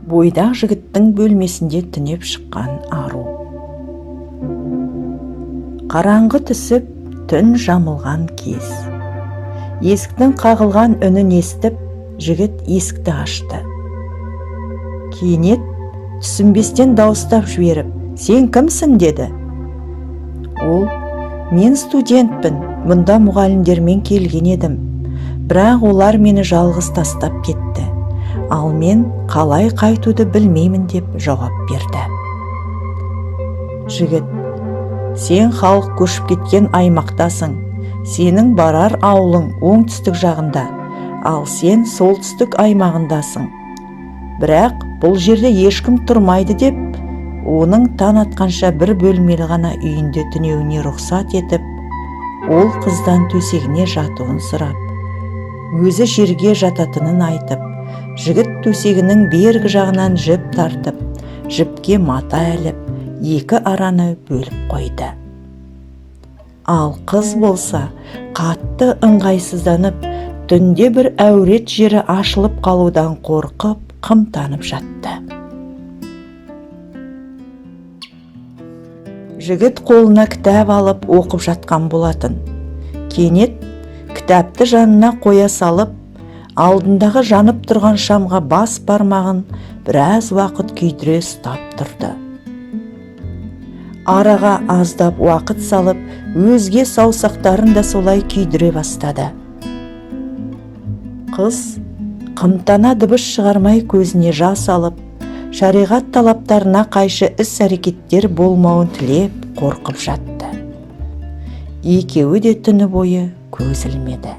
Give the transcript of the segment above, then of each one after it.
Бойдақ жігіттің бөлмесінде түнеп шыққан ару. Қараңғы түсіп, түн жамылған кез. Есіктің қағылған үнін естіп, жігіт есікті ашты. Кенет түсінбестен дауыстап жіберіп, «Сен кімсің?» деді. Ол, «Мен студентпін, мұнда мұғалімдермен келген едім. Бірақ олар мені жалғыз тастап кетті. Ал мен қалай қайтуды білмеймін» деп жауап берді. Жігіт, «Сен халық көшіп кеткен аймақтасың. Сенің барар ауылың оңтүстік жағында, ал сен солтүстік аймағындасың. Бірақ бұл жерде ешкім тұрмайды» деп, оның таң атқанша бір бөлмелі ғана үйінде түнеуіне рұқсат етіп, ол қыздан төсегіне жатуын сұрап, өзі жерге жататынын айтып, жігіт төсегінің бергі жағынан жіп тартып, жіпке мата іліп, екі араны бөліп қойды. Ал қыз болса, қатты ыңғайсызданып, түнде бір әурет жері ашылып қалудан қорқып, қымтанып жатты. Жігіт қолына кітап алып оқып жатқан болатын. Кенет кітапты жанына қоя салып, алдындағы жанып тұрған шамға бас бармағын біраз уақыт күйдіре ұстап тұрды. Араға аздап уақыт салып, өзге саусақтарын да солай күйдіре бастады. Қыз қымтана дыбыс шығармай көзіне жас алып, шариғат талаптарына қайшы іс-әрекеттер болмауын тілеп, қорқып жатты. Екеуі де түні бойы көз ілмеді.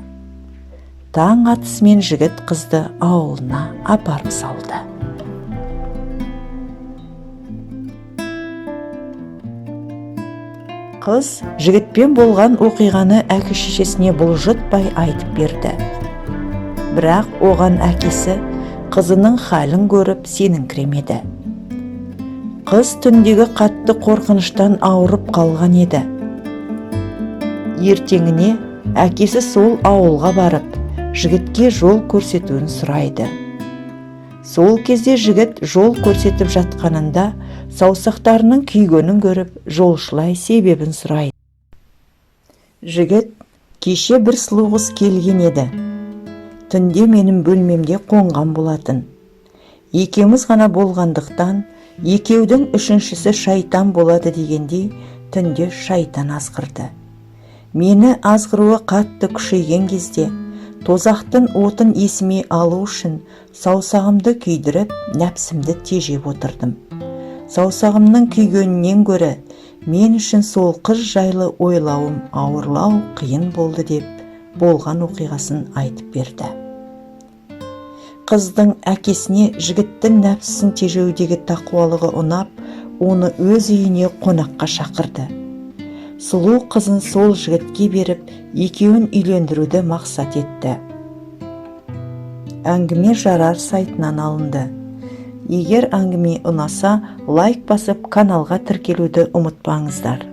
Таң атысымен жігіт қызды ауылына апарып салды. Қыз жігітпен болған оқиғаны әке-шешесіне бұлжытпай айтып берді. Бірақ оған әкесі қызының хәлін көріп сеніңкіремеді. Қыз түндегі қатты қорқыныштан ауырып қалған еді. Ертеңіне әкесі сол ауылға барып, жігітке жол көрсетуін сұрайды. Сол кезде жігіт жол көрсетіп жатқанында саусақтарының күйгенін көріп, жолшылай себебін сұрайды. Жігіт, «Кеше бір сұлу қыз келген еді. Түнде менің бөлмемде қонған болатын. Екеуміз ғана болғандықтан, екеудің үшіншісі шайтан болады» дегендей, түнде шайтан азғырды. Мені азғыруы қатты күшейген кезде, тозақтың отын есіме алу үшін саусағымды күйдіріп, нәпсімді тежеп отырдым. Саусағымның күйгенінен гөрі, мен үшін сол қыз жайлы ойлауым ауырлау қиын болды деп, болған оқиғасын айтып берді. Қыздың әкесіне жігіттің нәпсісін тежеудегі тақуалығы ұнап, оны өз үйіне қонаққа шақырды. Сұлу қызын сол жігітке беріп, екеуін үйлендіруді мақсат етті. Әңгіме жарар сайтынан алынды. Егер әңгіме ұнаса, лайк басып, каналға тіркелуді ұмытпаңыздар.